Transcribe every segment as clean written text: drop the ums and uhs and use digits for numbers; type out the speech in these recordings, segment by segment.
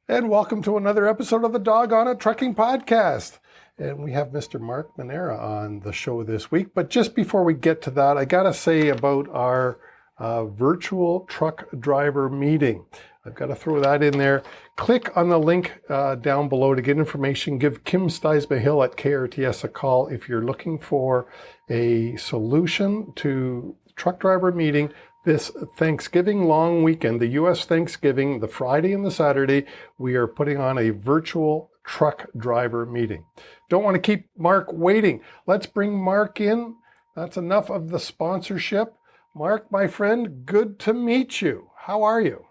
And welcome to another episode of the Dog on a Trucking podcast. And we have Mr. Mark Manera on the show this week. But just before we get to that, I got to say about our virtual truck driver meeting. I've got to throw that in there. Click on the link down below to get information. Give Kim Sytsma-Hill at KRTS a call if you're looking for a solution to truck driver meeting this Thanksgiving long weekend, the U.S. Thanksgiving, the Friday and the Saturday. We are putting on a virtual truck driver meeting. Don't want to keep Mark waiting. Let's bring Mark in. That's enough of the sponsorship. Mark, my friend, good to meet you. How are you?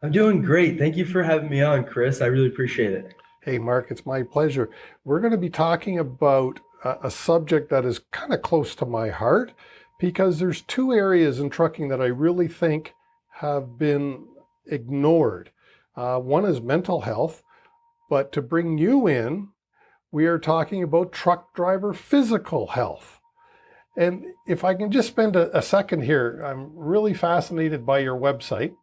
I'm doing great. Thank you for having me on, Chris. I really appreciate it. Hey, Mark, it's my pleasure. We're going to be talking about a subject that is kind of close to my heart because there's two areas in trucking that I really think have been ignored. One is mental health, but to bring you in, we are talking about truck driver physical health. And if I can just spend a second here, I'm really fascinated by your website,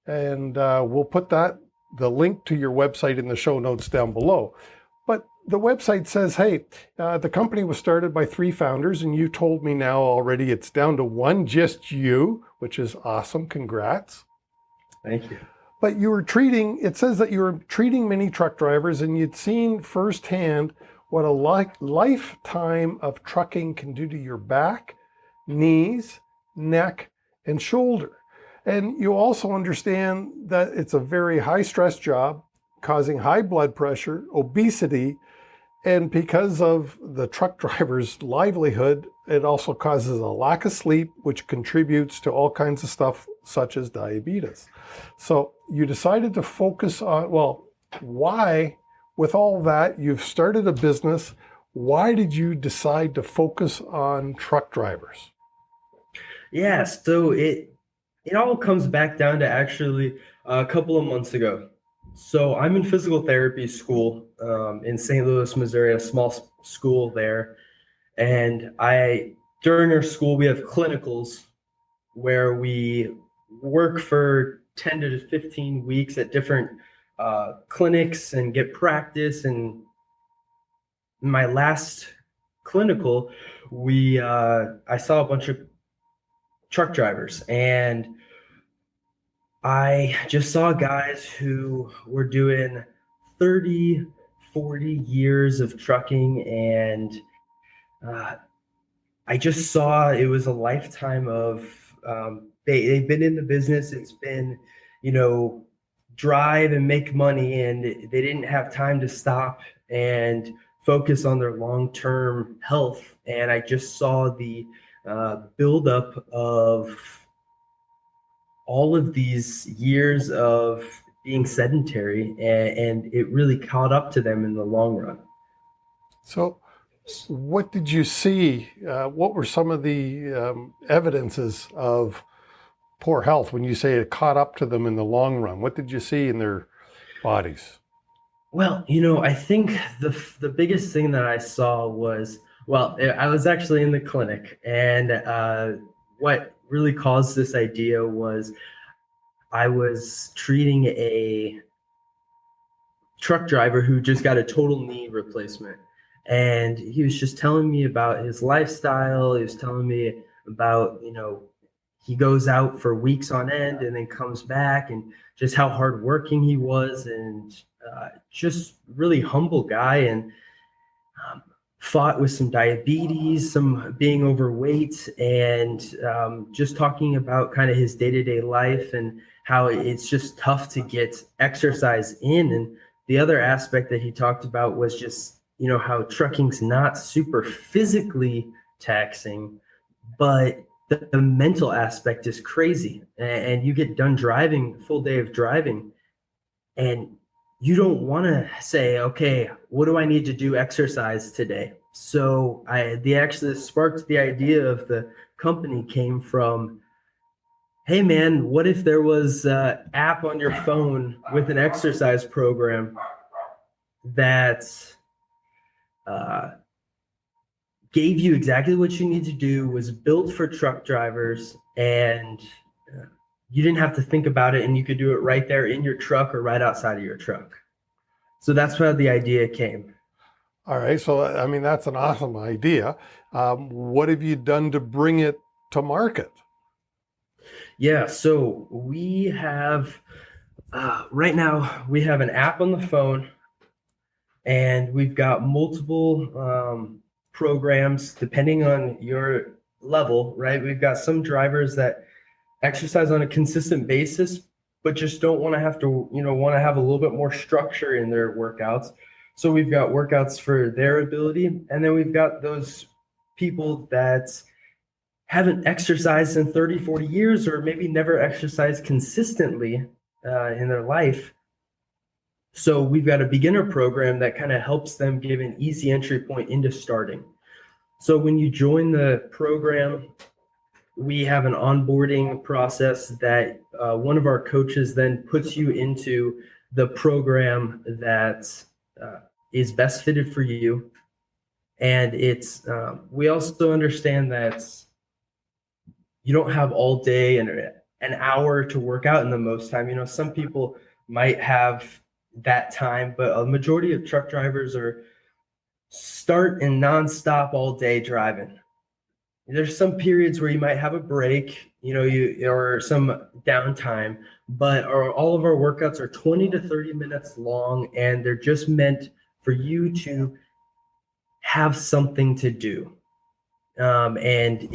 and we'll put the link to your website in the show notes down below. But the website says, hey, the company was started by 3 founders, and you told me now already it's down to 1, just you, which is awesome. Congrats. Thank you. But it says that you were treating many truck drivers, and you'd seen firsthand what a lifetime of trucking can do to your back, knees, neck, and shoulder. And you also understand that it's a very high stress job, causing high blood pressure, obesity, and because of the truck driver's livelihood, it also causes a lack of sleep, which contributes to all kinds of stuff such as diabetes. So you decided to focus on, why, with all that, you've started a business. Why did you decide to focus on truck drivers? Yeah, so it all comes back down to actually a couple of months ago. So I'm in physical therapy school in St. Louis, Missouri, a small school there. And during our school, we have clinicals where we work for 10 to 15 weeks at different clinics and get practice. And my last clinical, I saw a bunch of truck drivers, and I just saw guys who were doing 30, 40 years of trucking, and uh, I just saw it was a lifetime of they've been in the business. It's been, drive and make money, and they didn't have time to stop and focus on their long-term health. And I just saw the buildup of all of these years of being sedentary, and it really caught up to them in the long run. So what did you see? What were some of the evidences of poor health when you say it caught up to them in the long run? What did you see in their bodies? Well, I think the biggest thing that I saw was, I was actually in the clinic, and what really caused this idea was I was treating a truck driver who just got a total knee replacement. And he was just telling me about his lifestyle. He was telling me about, he goes out for weeks on end and then comes back, and just how hardworking he was, and just really humble guy, and fought with some diabetes, some being overweight, and just talking about kind of his day-to-day life and how it's just tough to get exercise in. And the other aspect that he talked about was just, how trucking's not super physically taxing, but the mental aspect is crazy. And you get done driving, full day of driving, and you don't want to say, okay, what do I need to do exercise today? So they actually sparked the idea of the company came from, hey man, what if there was an app on your phone with an exercise program that uh, gave you exactly what you need to do, was built for truck drivers, and you didn't have to think about it, and you could do it right there in your truck or right outside of your truck. So that's where the idea came. All right. So, I mean, that's an awesome idea. What have you done to bring it to market? Yeah, so we have right now we have an app on the phone, and we've got multiple programs depending on your level, right? We've got some drivers that exercise on a consistent basis, but just don't want to have to, want to have a little bit more structure in their workouts. So we've got workouts for their ability, and then we've got those people that haven't exercised in 30, 40 years, or maybe never exercised consistently in their life. So we've got a beginner program that kind of helps them give an easy entry point into starting. So when you join the program, we have an onboarding process that one of our coaches then puts you into the program that is best fitted for you. And it's we also understand that you don't have all day and an hour to work out in the most time. Some people might have that time, but a majority of truck drivers are start and nonstop all day driving. There's some periods where you might have a break, or some downtime, but all of our workouts are 20 to 30 minutes long, and they're just meant for you to have something to do. And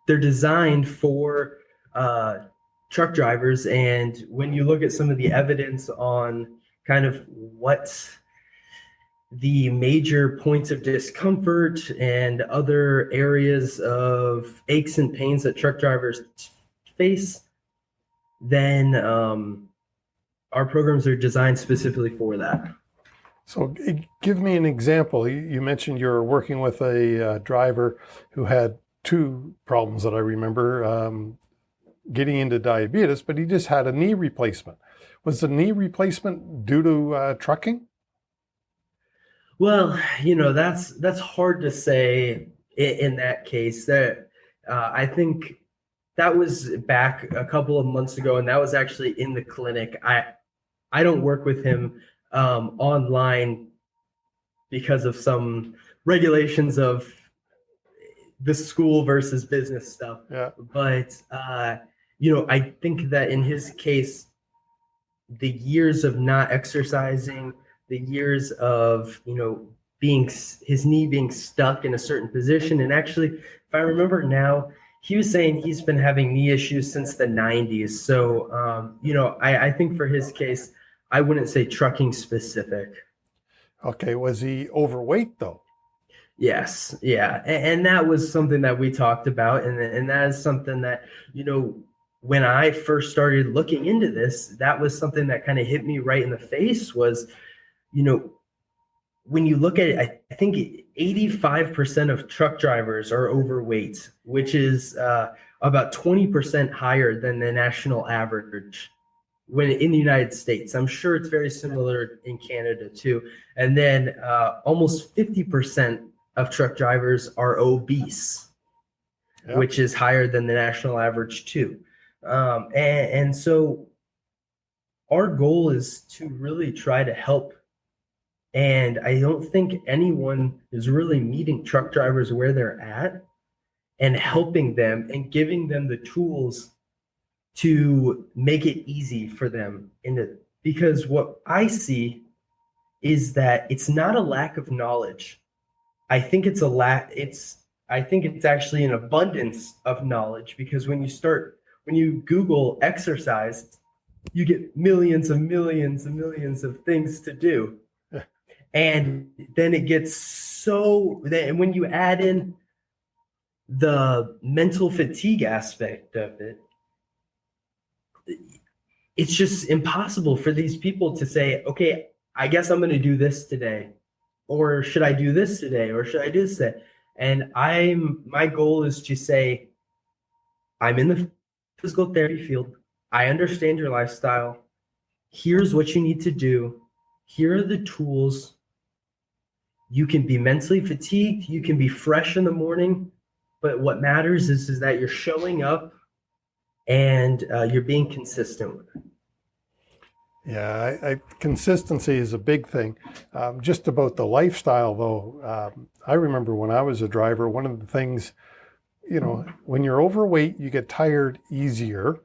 they're designed for truck drivers. And when you look at some of the evidence on kind of what the major points of discomfort and other areas of aches and pains that truck drivers face, then our programs are designed specifically for that. So, give me an example. You mentioned you're working with a driver who had two problems that I remember, getting into diabetes, but he just had a knee replacement. Was the knee replacement due to trucking? Well, that's hard to say in that case. That I think that was back a couple of months ago, and that was actually in the clinic. I don't work with him online because of some regulations of the school versus business stuff. Yeah. But I think that in his case, the years of not exercising, the years of being his knee being stuck in a certain position, and actually, if I remember now, he was saying he's been having knee issues since the 90s. So I think for his case, I wouldn't say trucking specific. Okay. Was he overweight though? Yes, yeah, and that was something that we talked about, and that is something that when I first started looking into this, that was something that kind of hit me right in the face. Was when you look at it, I think 85% of truck drivers are overweight, which is about 20% higher than the national average when in the United States. I'm sure it's very similar in Canada too. And then almost 50% of truck drivers are obese, Yep. which is higher than the national average too. And so our goal is to really try to help. And I don't think anyone is really meeting truck drivers where they're at and helping them and giving them the tools to make it easy for them. Because what I see is that it's not a lack of knowledge. I think it's I think it's actually an abundance of knowledge, because when you Google exercise, you get millions and millions and millions of things to do. And then it gets and when you add in the mental fatigue aspect of it, it's just impossible for these people to say, okay, I guess I'm going to do this today, or should I do this today, or should I do this today? And my goal is to say, I'm in the physical therapy field. I understand your lifestyle. Here's what you need to do. Here are the tools. You can be mentally fatigued. You can be fresh in the morning. But what matters is that you're showing up and you're being consistent with it. Yeah, consistency is a big thing. Just about the lifestyle, though, I remember when I was a driver, one of the things, when you're overweight, you get tired easier.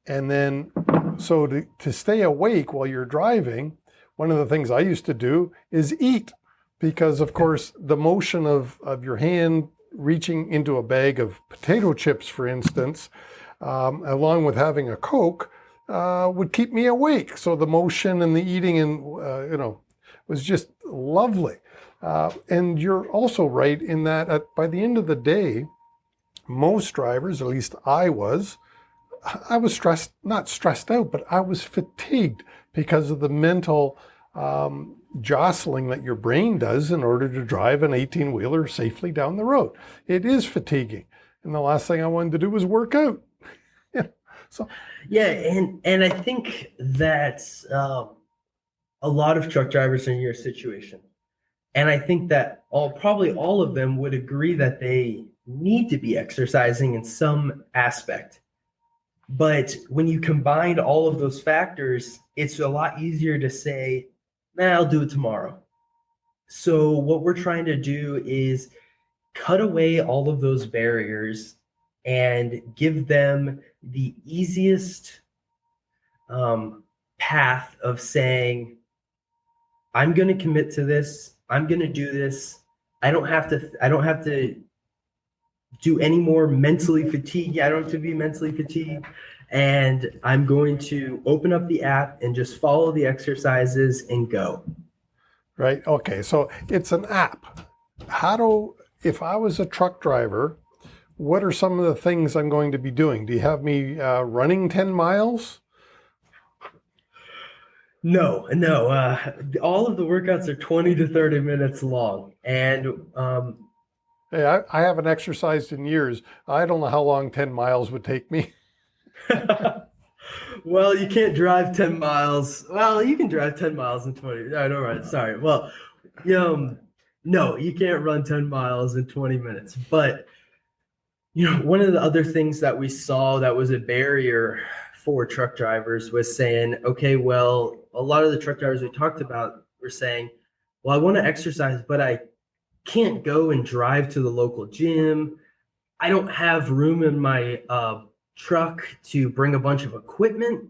And then, so to stay awake while you're driving, one of the things I used to do is eat, because, of course, the motion of your hand reaching into a bag of potato chips, for instance, along with having a Coke, would keep me awake. So the motion and the eating and, was just lovely. And you're also right in that by the end of the day, most drivers, at least I was stressed, not stressed out, but I was fatigued because of the mental jostling that your brain does in order to drive an 18-wheeler safely down the road. It is fatiguing. And the last thing I wanted to do was work out. So yeah, and I think that a lot of truck drivers are in your situation. And I think that probably all of them would agree that they need to be exercising in some aspect. But when you combine all of those factors, it's a lot easier to say, I'll do it tomorrow. So what we're trying to do is cut away all of those barriers and give them the easiest path of saying, I'm going to commit to this. I'm going to do this. I don't have to do any more mentally fatigued. I don't have to be mentally fatigued. And I'm going to open up the app and just follow the exercises and go. Right. Okay. So it's an app. If I was a truck driver, what are some of the things I'm going to be doing? Do you have me running 10 miles? No. All of the workouts are 20 to 30 minutes long. And hey, I haven't exercised in years. I don't know how long 10 miles would take me. Well, you can't drive 10 miles. Well, you can drive 10 miles in 20. No, right. Sorry. Well, no, you can't run 10 miles in 20 minutes. But, one of the other things that we saw that was a barrier for truck drivers was saying, okay, well, a lot of the truck drivers we talked about were saying, well, I want to exercise, but I can't go and drive to the local gym. I don't have room in my truck to bring a bunch of equipment.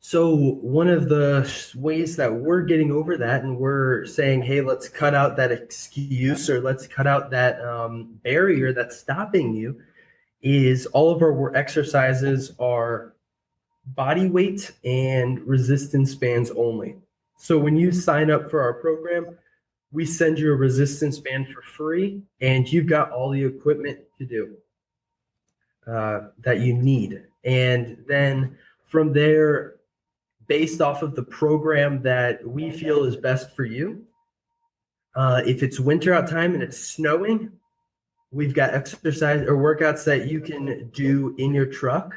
So one of the ways that we're getting over that, and we're saying, hey, let's cut out that excuse, or let's cut out that barrier that's stopping you, is all of our exercises are body weight and resistance bands only. So when you sign up for our program, we send you a resistance band for free, and you've got all the equipment to do that you need. And then from there, based off of the program that we feel is best for you, if it's winter out time and it's snowing, we've got exercise or workouts that you can do in your truck.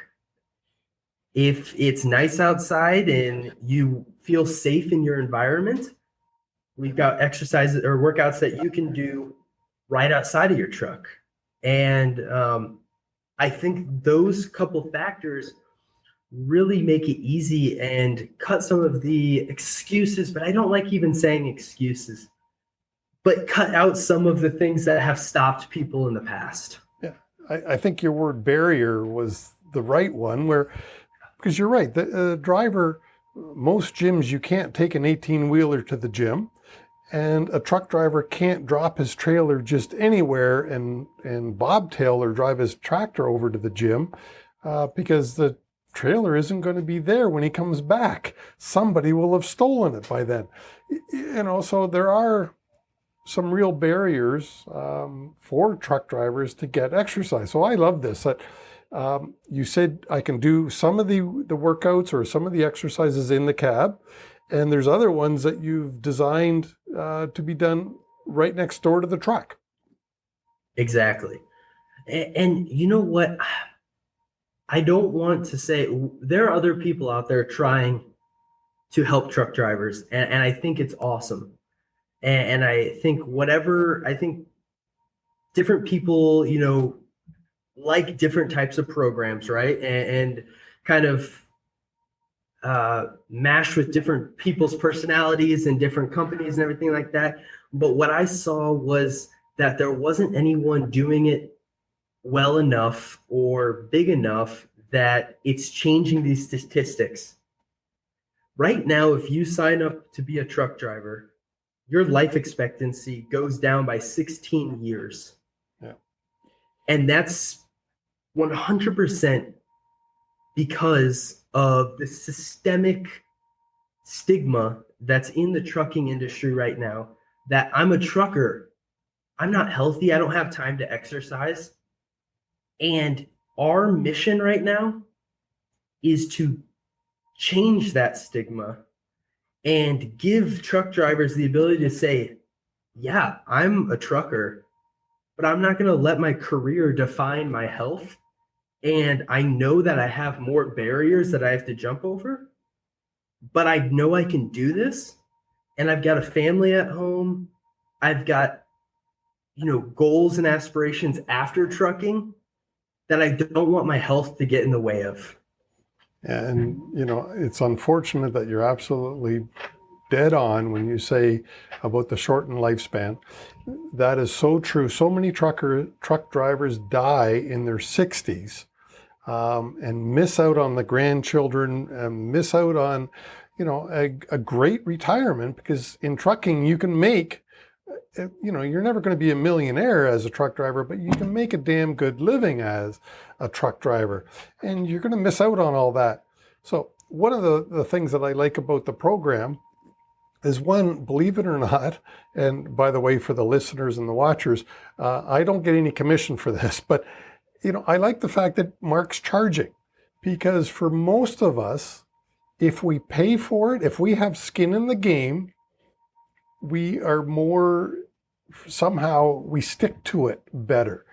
If it's nice outside and you feel safe in your environment, we've got exercises or workouts that you can do right outside of your truck. And I think those couple factors really make it easy and cut some of the excuses, but I don't like even saying excuses, but cut out some of the things that have stopped people in the past. Yeah, I think your word barrier was the right one, because you're right, the driver, most gyms, you can't take an 18-wheeler to the gym, and a truck driver can't drop his trailer just anywhere and bobtail or drive his tractor over to the gym because the trailer isn't going to be there when he comes back. Somebody will have stolen it by then. So there are some real barriers for truck drivers to get exercise. So I love this. You said I can do some of the workouts or some of the exercises in the cab, and there's other ones that you've designed to be done right next door to the truck. Exactly. And you know what? I don't want to say there are other people out there trying to help truck drivers, and I think it's awesome. And I think different people, like different types of programs, right? And kind of mash with different people's personalities and different companies and everything like that. But what I saw was that there wasn't anyone doing it well enough or big enough that it's changing these statistics. Right now, if you sign up to be a truck driver, your life expectancy goes down by 16 years. Yeah. And that's 100% because of the systemic stigma that's in the trucking industry right now, that I'm a trucker, I'm not healthy, I don't have time to exercise. And our mission right now is to change that stigma and give truck drivers the ability to say, yeah, I'm a trucker, but I'm not going to let my career define my health. And I know that I have more barriers that I have to jump over, but I know I can do this. And I've got a family at home. I've got, goals and aspirations after trucking that I don't want my health to get in the way of. And, it's unfortunate that you're absolutely dead on when you say about the shortened lifespan. That is so true. So many truck drivers die in their 60s and miss out on the grandchildren and miss out on, a great retirement, because in trucking you can make, you're never going to be a millionaire as a truck driver, but you can make a damn good living as a truck driver, and you're going to miss out on all that. So one of the things that I like about the program is, one, believe it or not, and by the way, for the listeners and the watchers, I don't get any commission for this, but I like the fact that Mark's charging, because for most of us, if we pay for it, if we have skin in the game, we are more, somehow we stick to it better.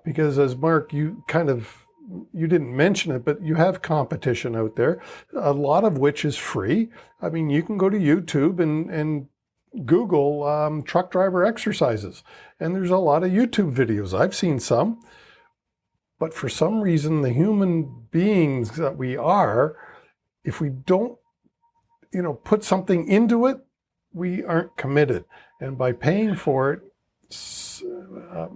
Because as Mark, you didn't mention it, but you have competition out there, a lot of which is free. I mean, you can go to YouTube and Google truck driver exercises, and there's a lot of YouTube videos. I've seen some, but for some reason, the human beings that we are, if we don't, put something into it, we aren't committed. And by paying for it,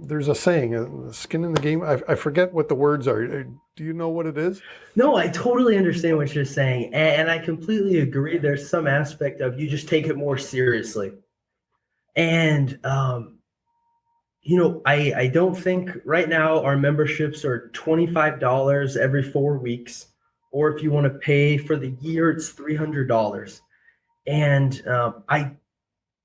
there's a saying, skin in the game. I forget what the words are. Do you know what it is? No, I totally understand what you're saying. And I completely agree. There's some aspect of you just take it more seriously. And, I don't think right now our memberships are $25 every 4 weeks. Or if you want to pay for the year, it's $300. And I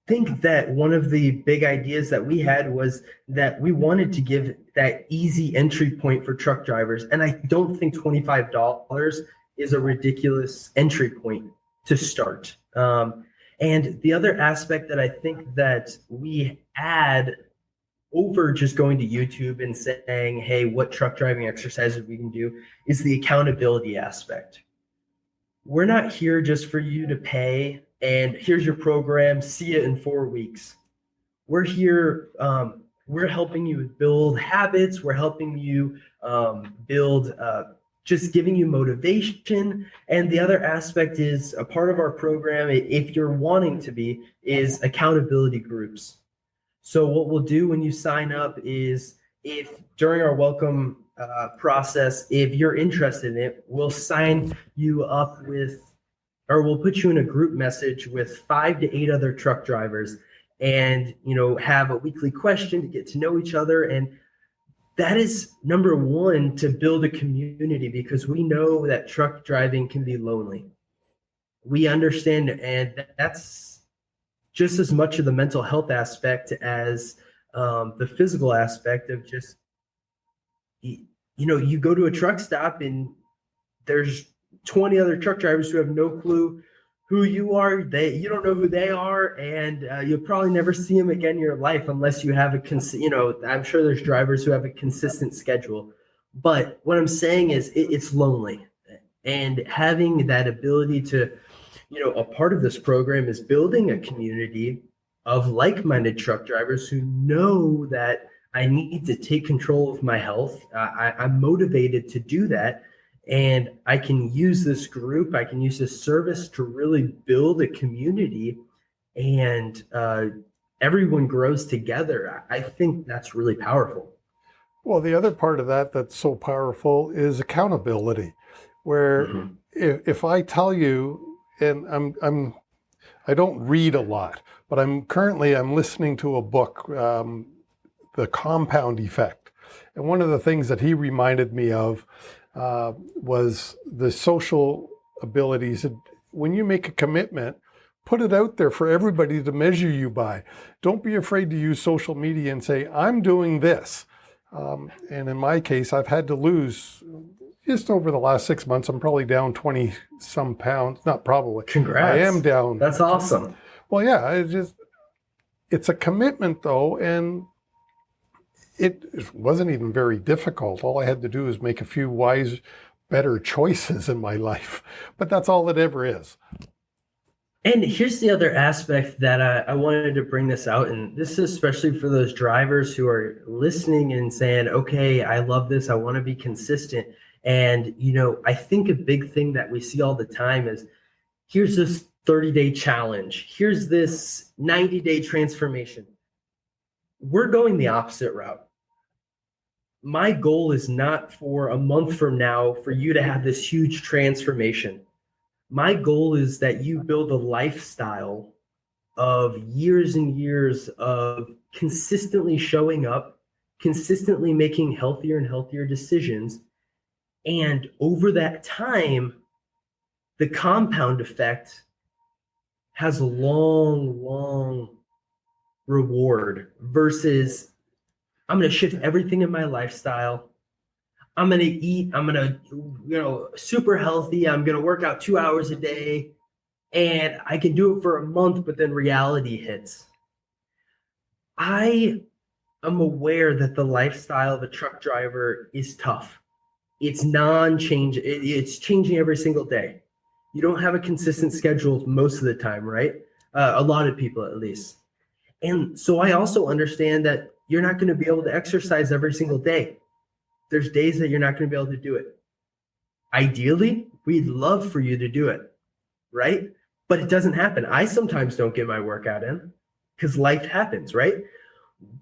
think that one of the big ideas that we had was that we wanted to give that easy entry point for truck drivers. And I don't think $25 is a ridiculous entry point to start. And the other aspect that I think that we add over just going to YouTube and saying, hey, what truck driving exercises we can do, is the accountability aspect. We're not here just for you to pay and here's your program, see you in 4 weeks. We're here, we're helping you build habits. We're helping you build, just giving you motivation. And the other aspect is a part of our program, if you're wanting to be, is accountability groups. So what we'll do when you sign up is, if during our welcome process, if you're interested in it, we'll sign you up with, or we'll put you in a group message with 5 to 8 other truck drivers, and have a weekly question to get to know each other. And that is number one, to build a community, because we know that truck driving can be lonely. We understand, and that's just as much of the mental health aspect as the physical aspect of just, you go to a truck stop and there's 20 other truck drivers who have no clue who you are. You don't know who they are, and you'll probably never see them again in your life unless you have I'm sure there's drivers who have a consistent schedule. But what I'm saying is it's lonely, and having that ability to, a part of this program is building a community of like-minded truck drivers who know that I need to take control of my health. I'm motivated to do that. And I can use this group, I can use this service to really build a community, and everyone grows together. I think that's really powerful. Well, the other part of that that's so powerful is accountability, where Mhm. if I tell you, and I don't read a lot, but I'm listening to a book, The Compound Effect, and one of the things that he reminded me of was the social abilities. When you make a commitment, put it out there for everybody to measure you by. Don't be afraid to use social media and say, I'm doing this. And in my case, I've had to lose just over the last 6 months. I'm probably down 20 some pounds. Not probably. I am Congrats. down. That's awesome. Well, yeah, it's a commitment though. And it wasn't even very difficult. All I had to do is make a few wise, better choices in my life. But that's all it ever is. And here's the other aspect that I wanted to bring this out. And this is especially for those drivers who are listening and saying, okay, I love this. I want to be consistent. And, I think a big thing that we see all the time is here's this 30-day challenge. Here's this 90-day transformation. We're going the opposite route. My goal is not for a month from now for you to have this huge transformation. My goal is that you build a lifestyle of years and years of consistently showing up, consistently making healthier and healthier decisions. And over that time, the compound effect has a long, long reward versus I'm going to shift everything in my lifestyle. I'm going to eat. I'm going to, super healthy. I'm going to work out 2 hours a day, and I can do it for a month, but then reality hits. I am aware that the lifestyle of a truck driver is tough. It's non-change. It's changing every single day. You don't have a consistent schedule most of the time, right? A lot of people, at least. And so I also understand that you're not going to be able to exercise every single day. There's days that you're not going to be able to do it. Ideally, we'd love for you to do it, right? But it doesn't happen. I sometimes don't get my workout in because life happens, right?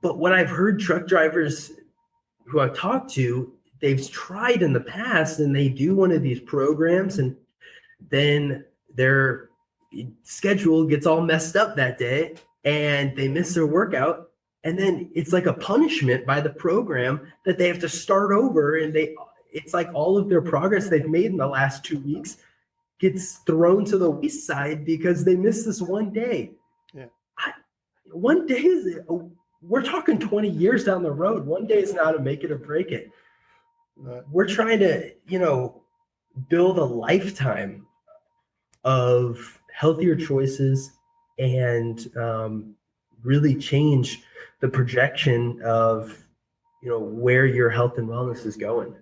But what I've heard truck drivers who I've talked to, they've tried in the past and they do one of these programs and then their schedule gets all messed up that day and they miss their workout. And then it's like a punishment by the program that they have to start over. And it's like all of their progress they've made in the last 2 weeks gets thrown to the wayside because they missed this one day. Yeah. One day we're talking 20 years down the road. One day is not a make it or break it. We're trying to, build a lifetime of healthier choices and really change the projection of, where your health and wellness is going.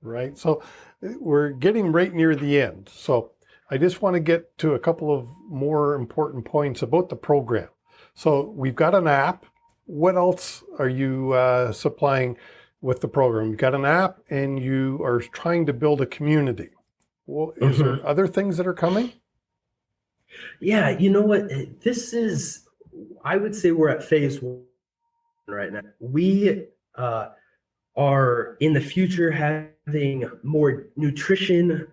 Right. So we're getting right near the end. So I just want to get to a couple of more important points about the program. So we've got an app. What else are you supplying with the program? You've got an app and you are trying to build a community. Well, is there other things that are coming? Yeah, you know what? I would say we're at phase 1 right now. We are in the future having more nutrition.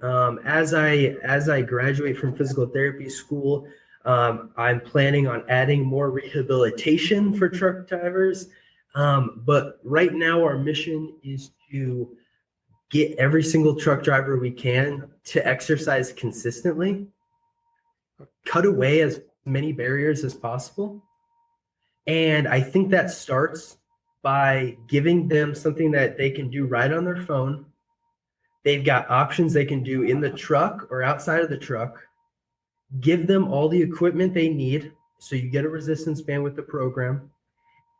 As I graduate from physical therapy school, I'm planning on adding more rehabilitation for truck drivers. But right now our mission is to get every single truck driver we can to exercise consistently, cut away as many barriers as possible. And I think that starts by giving them something that they can do right on their phone. They've got options they can do in the truck or outside of the truck. Give them all the equipment they need so you get a resistance band with the program,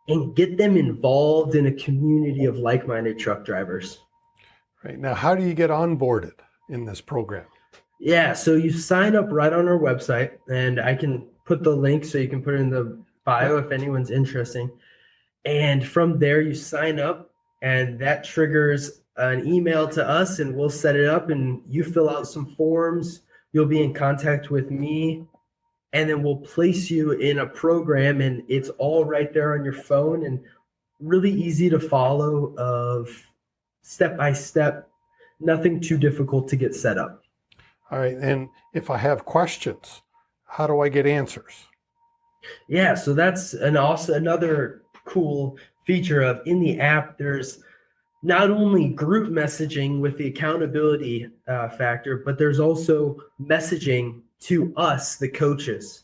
and get them involved in a community of like-minded truck drivers. Right. Now, how do you get onboarded in this program? Yeah, so you sign up right on our website, and I can put the link so you can put it in the bio if anyone's interested. And from there, you sign up, and that triggers an email to us, and we'll set it up. And you fill out some forms. You'll be in contact with me, and then we'll place you in a program, and it's all right there on your phone and really easy to follow. Of step by step, nothing too difficult to get set up. All right. And if I have questions, how do I get answers? Yeah, so that's another cool feature of in the app. There's not only group messaging with the accountability factor, but there's also messaging to us, the coaches.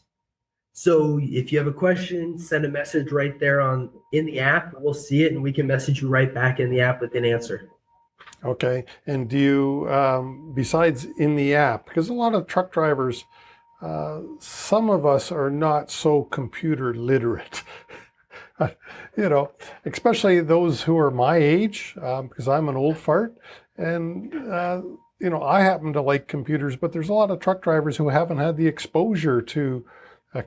So if you have a question, send a message right there in the app. We'll see it, and we can message you right back in the app with an answer. Okay. And do you, besides in the app, because a lot of truck drivers, some of us are not so computer literate, especially those who are my age, because I'm an old fart. And, I happen to like computers, but there's a lot of truck drivers who haven't had the exposure to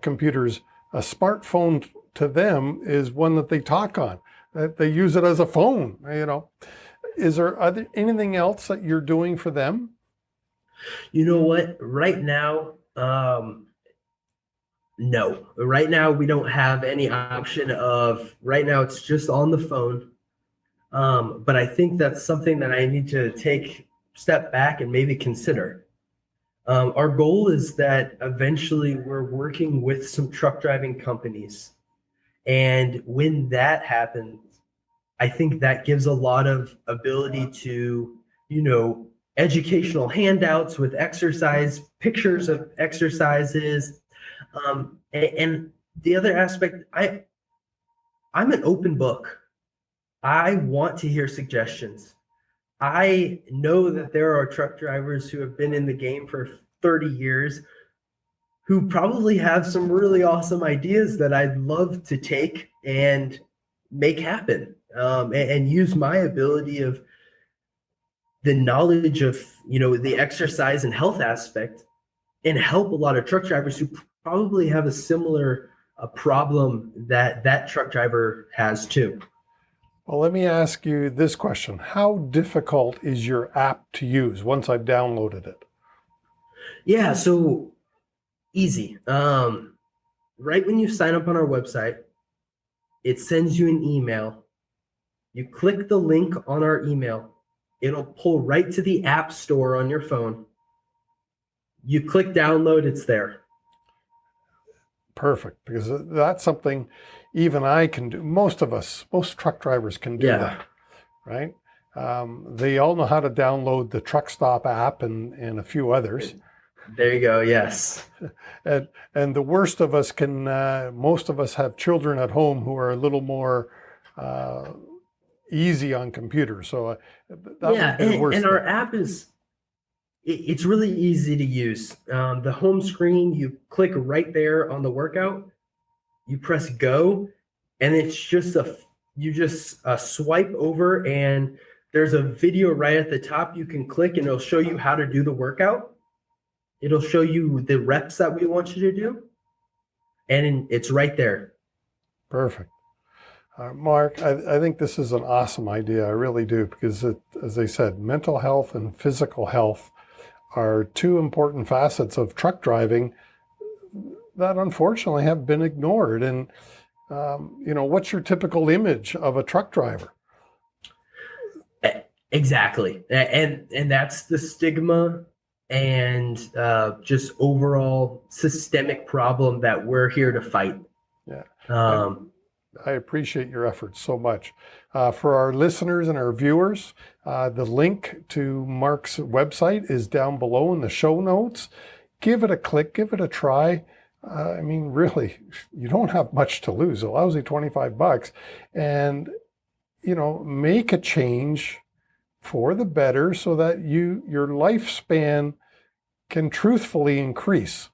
computers. A smartphone to them is one that they talk on, that they use it as a phone. Is there anything else that you're doing for them? You know what? Right now, no. Right now, we don't have any option of. Right now, it's just on the phone. But I think that's something that I need to take a step back and maybe consider. Our goal is that eventually we're working with some truck driving companies. And when that happens, I think that gives a lot of ability to, educational handouts with exercise, pictures of exercises. And the other aspect, I'm an open book. I want to hear suggestions. I know that there are truck drivers who have been in the game for 30 years who probably have some really awesome ideas that I'd love to take and make happen, and use my ability of the knowledge of, the exercise and health aspect and help a lot of truck drivers who probably have a similar problem that truck driver has too. Well, let me ask you this question. How difficult is your app to use once I've downloaded it? Yeah, so easy. Right when you sign up on our website, it sends you an email. You click the link on our email. It'll pull right to the app store on your phone. You click download, it's there. Perfect, because that's something even I can do. Most truck drivers can do that, right? They all know how to download the Truck Stop app and a few others. There you go. Yes. And the worst of us most of us have children at home who are a little more easy on computers. So and our app it's really easy to use. The home screen, you click right there on the workout, you press go, and it's just you just swipe over, and there's a video right at the top you can click, and it'll show you how to do the workout. It'll show you the reps that we want you to do, and it's right there. Perfect. Mark, I think this is an awesome idea. I really do, because as I said, mental health and physical health are two important facets of truck driving that unfortunately have been ignored. And, what's your typical image of a truck driver? Exactly. And that's the stigma and just overall systemic problem that we're here to fight. Yeah. I appreciate your efforts so much. For our listeners and our viewers, the link to Mark's website is down below in the show notes. Give it a click, give it a try. Really, you don't have much to lose. A lousy $25, and make a change for the better so that your lifespan can truthfully increase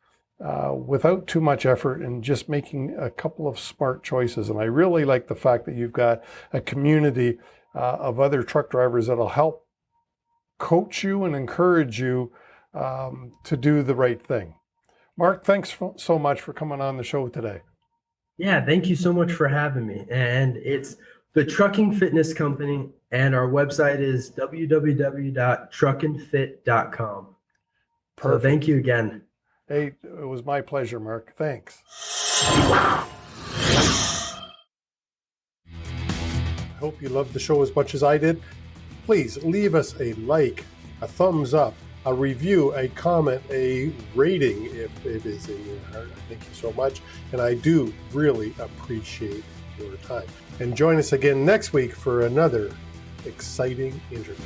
without too much effort and just making a couple of smart choices. And I really like the fact that you've got a community of other truck drivers that'll help coach you and encourage you to do the right thing. Mark, thanks so much for coming on the show today. Yeah, thank you so much for having me. And it's the Trucking Fitness Company, and our website is www.truckandfit.com. So Perfect. thank you again. Hey, it was my pleasure, Mark. Thanks. I hope you loved the show as much as I did. Please leave us a like, a thumbs up, a review, a comment, a rating if it is in your heart. Thank you so much. And I do really appreciate your time. And join us again next week for another exciting interview.